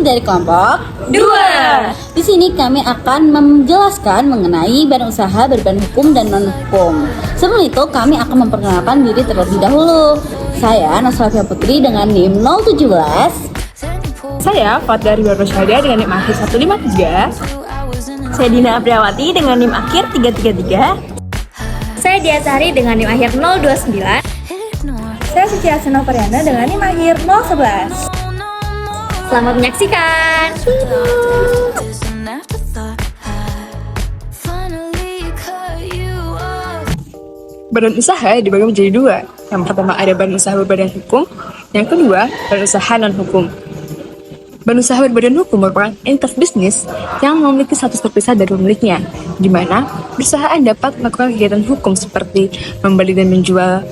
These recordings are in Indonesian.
dari kelompok 2. Di sini kami akan menjelaskan mengenai badan usaha berbadan hukum dan non-hukum. Sebelum itu kami akan memperkenalkan diri terlebih dahulu. Saya Nasrafia Putri dengan NIM 017. Saya Fadla Ridwan Rosyada dengan NIM akhir 153. Saya Dina Apriawati dengan NIM akhir 333. Saya Diasari dengan NIM akhir 029. Saya Suci Asena Variana dengan NIM akhir 011. Selamat menyaksikan. Badan usaha dibagi menjadi 2. Yang pertama ada badan usaha berbadan hukum, yang kedua badan usaha non-hukum. Badan usaha berbadan hukum merupakan entitas bisnis yang memiliki status terpisah dari pemiliknya, di mana perusahaan dapat melakukan kegiatan hukum seperti membeli dan menjual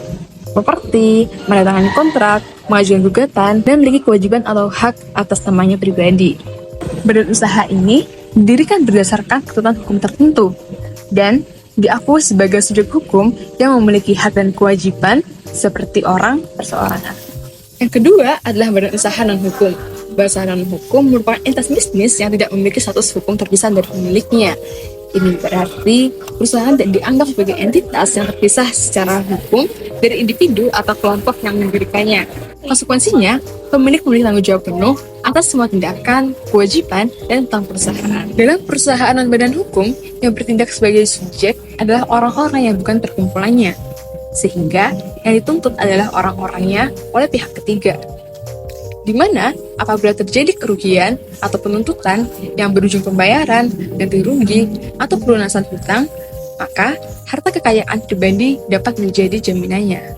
properti, menandatangani kontrak, mengajukan gugatan, dan memiliki kewajiban atau hak atas namanya pribadi. Badan usaha ini didirikan berdasarkan ketentuan hukum tertentu dan diakui sebagai subjek hukum yang memiliki hak dan kewajiban seperti orang perseorangan. Yang kedua adalah badan usaha non-hukum. Badan usaha non-hukum merupakan entitas bisnis yang tidak memiliki status hukum terpisah dari pemiliknya. Ini berarti perusahaan tidak dianggap sebagai entitas yang terpisah secara hukum dari individu atau kelompok yang mendirikannya. Konsekuensinya, pemilik memiliki tanggung jawab penuh atas semua tindakan, kewajiban, dan tentang perusahaan. Dalam perusahaan non-badan hukum, yang bertindak sebagai subjek adalah orang-orang yang bukan perkumpulannya, sehingga yang dituntut adalah orang-orangnya oleh pihak ketiga. Di mana apabila terjadi kerugian atau penuntutan yang berujung pembayaran, ganti rugi, atau pelunasan hutang, maka harta kekayaan pribadi dapat menjadi jaminannya.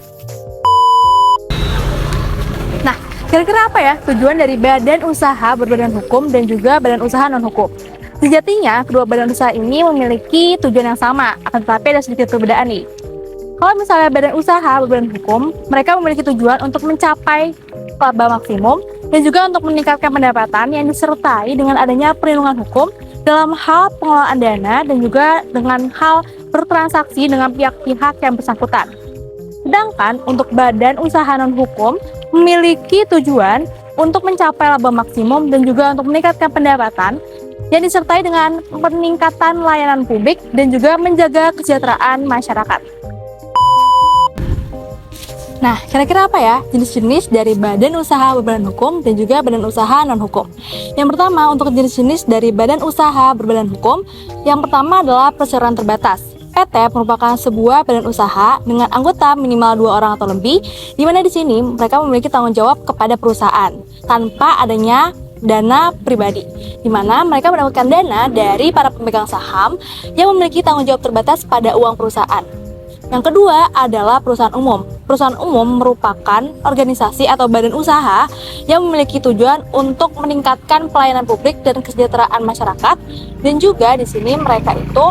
Nah, kira-kira apa ya tujuan dari badan usaha berbadan hukum dan juga badan usaha non-hukum? Sejatinya, kedua badan usaha ini memiliki tujuan yang sama, akan tetapi ada sedikit perbedaan nih. Kalau misalnya badan usaha berbadan hukum, mereka memiliki tujuan untuk mencapai laba maksimum dan juga untuk meningkatkan pendapatan yang disertai dengan adanya perlindungan hukum dalam hal pengelolaan dana dan juga dengan hal bertransaksi dengan pihak-pihak yang bersangkutan. Sedangkan untuk badan usaha non-hukum memiliki tujuan untuk mencapai laba maksimum dan juga untuk meningkatkan pendapatan yang disertai dengan peningkatan layanan publik dan juga menjaga kesejahteraan masyarakat. Nah, kira-kira apa ya jenis-jenis dari badan usaha berbadan hukum dan juga badan usaha non-hukum? Yang pertama, untuk jenis-jenis dari badan usaha berbadan hukum, yang pertama adalah perseroan terbatas. PT merupakan sebuah badan usaha dengan anggota minimal 2 orang atau lebih, di mana di sini mereka memiliki tanggung jawab kepada perusahaan tanpa adanya dana pribadi, di mana mereka mendapatkan dana dari para pemegang saham yang memiliki tanggung jawab terbatas pada uang perusahaan. Yang kedua adalah perusahaan umum. Perusahaan umum merupakan organisasi atau badan usaha yang memiliki tujuan untuk meningkatkan pelayanan publik dan kesejahteraan masyarakat, dan juga di sini mereka itu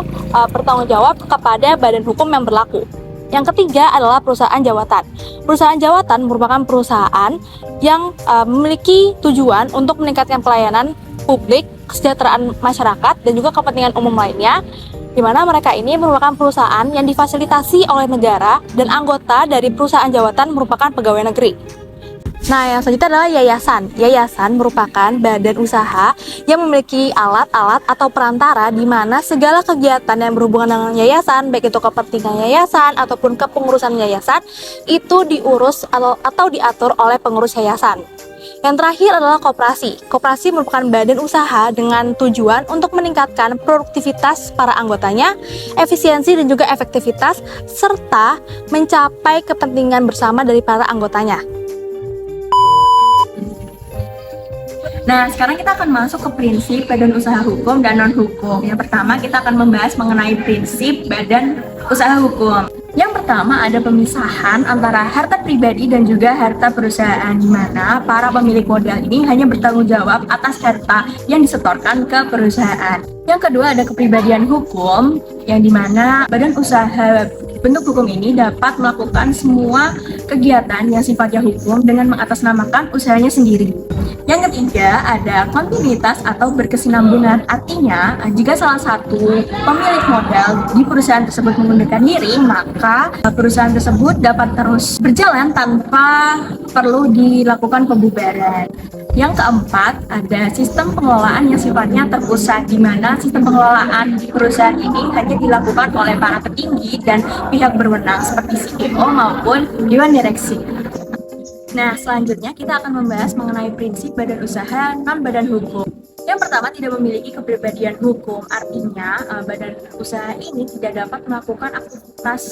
bertanggung jawab kepada badan hukum yang berlaku. Yang ketiga adalah perusahaan jawatan. Perusahaan jawatan merupakan perusahaan yang memiliki tujuan untuk meningkatkan pelayanan publik, kesejahteraan masyarakat, dan juga kepentingan umum lainnya, di mana mereka ini merupakan perusahaan yang difasilitasi oleh negara dan anggota dari perusahaan jawatan merupakan pegawai negeri. Nah, yang selanjutnya adalah yayasan. Yayasan merupakan badan usaha yang memiliki alat-alat atau perantara di mana segala kegiatan yang berhubungan dengan yayasan, baik itu kepentingan yayasan ataupun kepengurusan yayasan, itu diurus atau diatur oleh pengurus yayasan. Yang terakhir adalah koperasi. Koperasi merupakan badan usaha dengan tujuan untuk meningkatkan produktivitas para anggotanya, efisiensi dan juga efektivitas, serta mencapai kepentingan bersama dari para anggotanya. Nah, sekarang kita akan masuk ke prinsip badan usaha hukum dan non-hukum. Yang pertama, kita akan membahas mengenai prinsip badan usaha hukum. Yang pertama ada pemisahan antara harta pribadi dan juga harta perusahaan, di mana para pemilik modal ini hanya bertanggung jawab atas harta yang disetorkan ke perusahaan. Yang kedua ada kepribadian hukum, yang dimana badan usaha bentuk hukum ini dapat melakukan semua kegiatan yang sifatnya hukum dengan mengatasnamakan usahanya sendiri. Yang ketiga ada kontinuitas atau berkesinambungan, artinya jika salah satu pemilik modal di perusahaan tersebut mengundurkan diri, maka perusahaan tersebut dapat terus berjalan tanpa perlu dilakukan pembubaran. Yang keempat ada sistem pengelolaan yang sifatnya terpusat, di mana sistem pengelolaan di perusahaan ini hanya dilakukan oleh para petinggi dan pihak berwenang seperti CEO maupun dewan direksi. Nah, selanjutnya kita akan membahas mengenai prinsip badan usaha non-badan hukum. Yang pertama, tidak memiliki kepribadian hukum, artinya badan usaha ini tidak dapat melakukan aktivitas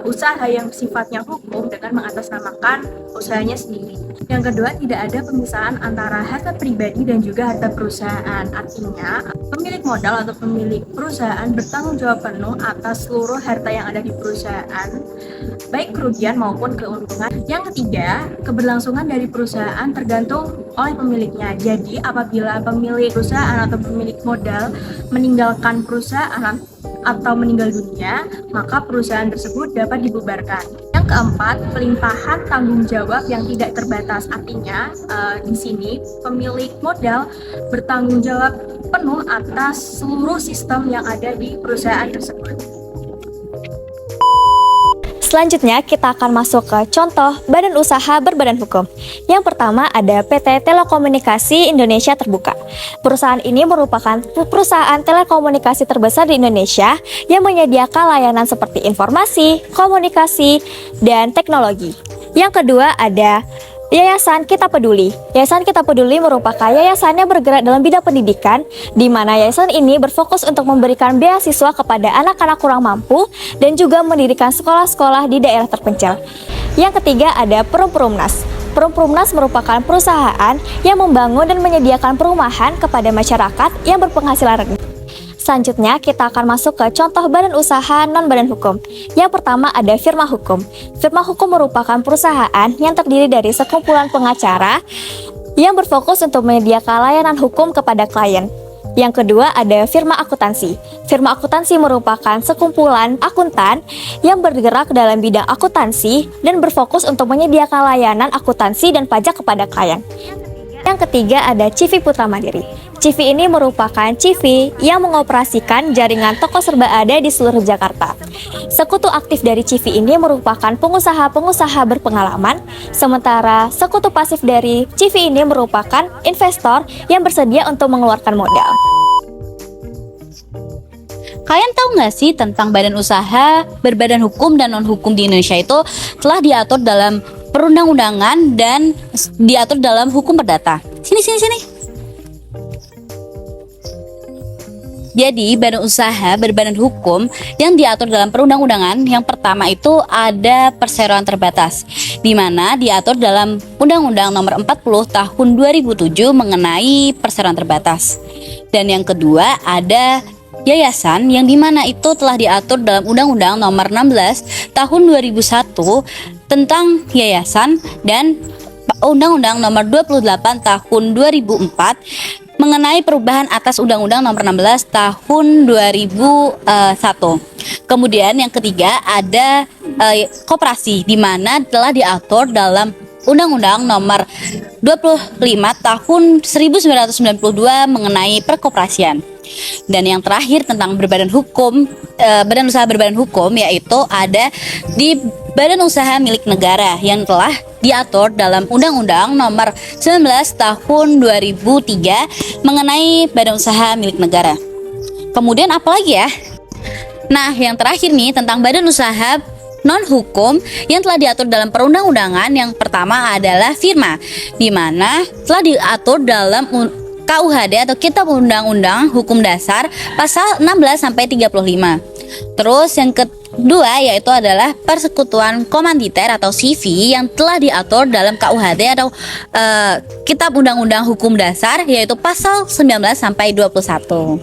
usaha yang sifatnya hukum dengan mengatasnamakan usahanya sendiri. Yang kedua, tidak ada pemisahan antara harta pribadi dan juga harta perusahaan, artinya pemilik modal atau pemilik perusahaan bertanggung jawab penuh atas seluruh harta yang ada di perusahaan, baik kerugian maupun keuntungan. Yang ketiga, keberlangsungan dari perusahaan tergantung oleh pemiliknya. Jadi, apabila pemilik perusahaan atau pemilik modal meninggalkan perusahaan atau meninggal dunia, maka perusahaan tersebut dapat dibubarkan. Yang keempat, pelimpahan tanggung jawab yang tidak terbatas. Artinya, di sini pemilik modal bertanggung jawab penuh atas seluruh sistem yang ada di perusahaan tersebut. Selanjutnya kita akan masuk ke contoh badan usaha berbadan hukum. Yang pertama ada PT Telekomunikasi Indonesia Terbuka. Perusahaan ini merupakan perusahaan telekomunikasi terbesar di Indonesia yang menyediakan layanan seperti informasi, komunikasi, dan teknologi. Yang kedua ada Yayasan Kita Peduli. Yayasan Kita Peduli merupakan yayasan yang bergerak dalam bidang pendidikan, di mana yayasan ini berfokus untuk memberikan beasiswa kepada anak-anak kurang mampu dan juga mendirikan sekolah-sekolah di daerah terpencil. Yang ketiga ada Perumnas. Perumnas merupakan perusahaan yang membangun dan menyediakan perumahan kepada masyarakat yang berpenghasilan rendah. Selanjutnya kita akan masuk ke contoh badan usaha non-badan hukum. Yang pertama ada firma hukum. Firma hukum merupakan perusahaan yang terdiri dari sekumpulan pengacara yang berfokus untuk menyediakan layanan hukum kepada klien. Yang kedua ada firma akuntansi. Firma akuntansi merupakan sekumpulan akuntan yang bergerak dalam bidang akuntansi dan berfokus untuk menyediakan layanan akuntansi dan pajak kepada klien. Yang ketiga ada CV Putra Mandiri. CV ini merupakan CV yang mengoperasikan jaringan toko serba ada di seluruh Jakarta. Sekutu aktif dari CV ini merupakan pengusaha-pengusaha berpengalaman, sementara sekutu pasif dari CV ini merupakan investor yang bersedia untuk mengeluarkan modal. Kalian tahu nggak sih tentang badan usaha berbadan hukum dan non-hukum di Indonesia itu telah diatur dalam perundang-undangan dan diatur dalam hukum perdata. Sini. Jadi, badan usaha berbadan hukum yang diatur dalam perundang-undangan yang pertama itu ada perseroan terbatas, di mana diatur dalam Undang-Undang Nomor 40 Tahun 2007 mengenai perseroan terbatas. Dan yang kedua ada yayasan yang dimana itu telah diatur dalam Undang-Undang Nomor 16 Tahun 2001 tentang yayasan dan Undang-Undang Nomor 28 Tahun 2004 mengenai perubahan atas Undang-Undang Nomor 16 Tahun 2001. Kemudian yang ketiga ada koperasi, di mana telah diatur dalam Undang-Undang Nomor 25 Tahun 1992 mengenai perkoperasian. Dan yang terakhir tentang berbadan hukum, badan usaha berbadan hukum, yaitu ada di badan usaha milik negara yang telah diatur dalam Undang-Undang Nomor 19 Tahun 2003 mengenai badan usaha milik negara. Kemudian apa lagi ya? Nah, yang terakhir nih tentang badan usaha non-hukum yang telah diatur dalam perundang-undangan, yang pertama adalah firma, di mana telah diatur dalam KUHD atau Kitab Undang-Undang Hukum Dasar pasal 16 sampai 35. Terus yang kedua yaitu adalah persekutuan komanditer atau CV yang telah diatur dalam KUHD atau Kitab Undang-Undang Hukum Dasar, yaitu pasal 19 sampai 21.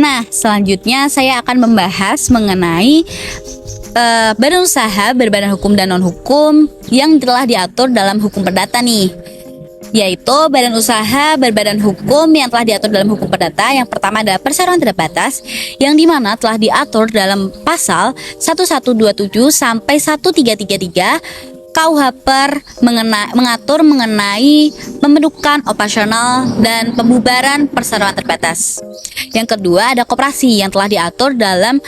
Nah, selanjutnya saya akan membahas mengenai badan usaha berbadan hukum dan non-hukum yang telah diatur dalam hukum perdata nih, yaitu badan usaha berbadan hukum yang telah diatur dalam hukum perdata. Yang pertama adalah perseroan terbatas, yang dimana telah diatur dalam pasal 1127 sampai 1333 KUH mengatur mengenai pembentukan operasional dan pembubaran perseroan terbatas. Yang kedua ada koperasi yang telah diatur dalam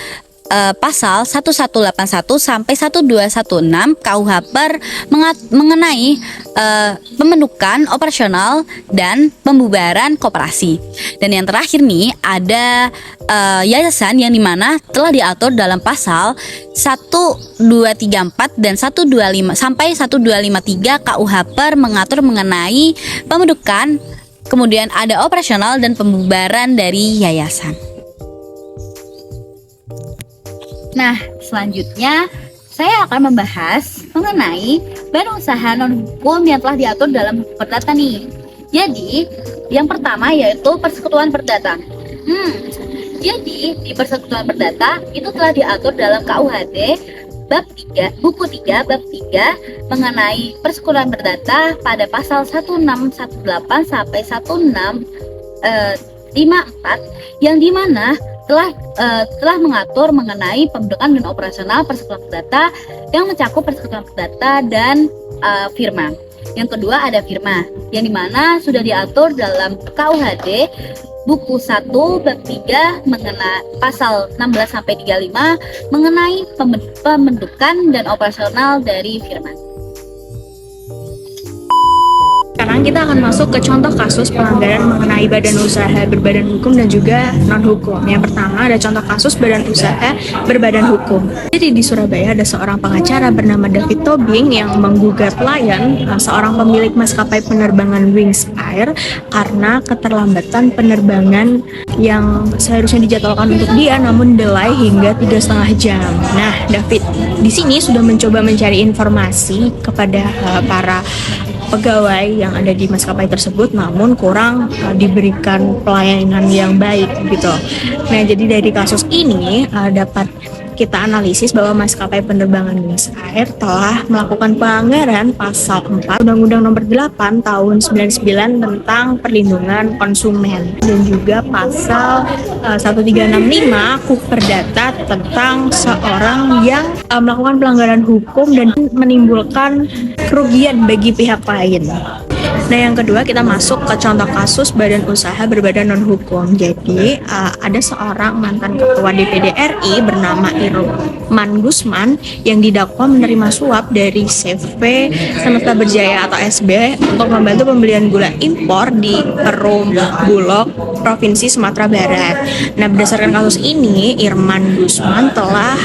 pasal 1181 sampai 1216 KUH mengenai pembentukan operasional dan pembubaran koperasi. Dan yang terakhir nih ada yayasan yang dimana telah diatur dalam pasal 1234 dan 125 sampai 1253 KUH mengatur mengenai pembentukan, kemudian ada operasional dan pembubaran dari yayasan. Nah, selanjutnya saya akan membahas mengenai badan usaha non-hukum yang telah diatur dalam hukum perdata nih. Jadi, yang pertama yaitu persekutuan perdata. Jadi, di persekutuan perdata itu telah diatur dalam KUHD bab 3, buku 3, bab 3 mengenai persekutuan perdata pada pasal 1618 sampai 1654 yang dimana telah mengatur mengenai pembentukan dan operasional persekutuan perdata yang mencakup persekutuan perdata dan firma. Yang kedua ada firma, yang dimana sudah diatur dalam KUHD buku 1 bab 3 mengenai pasal 16 sampai 35 mengenai pembentukan dan operasional dari firma. Sekarang kita akan masuk ke contoh kasus pelanggaran mengenai badan usaha berbadan hukum dan juga non-hukum. Yang pertama ada contoh kasus badan usaha berbadan hukum. Jadi di Surabaya ada seorang pengacara bernama David Tobing yang menggugat Lion, seorang pemilik maskapai penerbangan Wings Air, karena keterlambatan penerbangan yang seharusnya dijadwalkan untuk dia namun delay hingga 3,5 jam. Nah, David di sini sudah mencoba mencari informasi kepada para pegawai yang ada di maskapai tersebut, namun kurang diberikan pelayanan yang baik gitu. Nah, jadi dari kasus ini dapat kita analisis bahwa maskapai penerbangan Wings Air telah melakukan pelanggaran pasal 4 Undang-Undang Nomor 8 Tahun 99 tentang perlindungan konsumen dan juga pasal 1365 KUH Perdata tentang seorang yang melakukan pelanggaran hukum dan menimbulkan kerugian bagi pihak lain. Nah, yang kedua kita masuk ke contoh kasus badan usaha berbadan non-hukum. Jadi ada seorang mantan ketua DPD RI bernama Irman Gusman yang didakwa menerima suap dari CV Semesta Berjaya atau SB untuk membantu pembelian gula impor di Perum Bulog, Provinsi Sumatera Barat. Nah, berdasarkan kasus ini Irman Gusman telah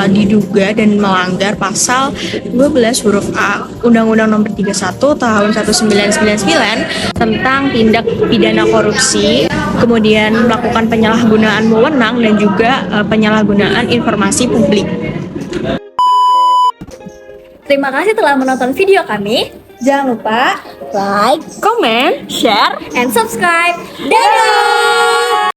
diduga dan melanggar pasal 12 huruf A Undang-Undang Nomor 31 Tahun 1999 tentang tindak pidana korupsi, kemudian melakukan penyalahgunaan wewenang dan juga penyalahgunaan informasi publik. Terima kasih telah menonton video kami. Jangan lupa Like, comment, share, and subscribe. Dadah!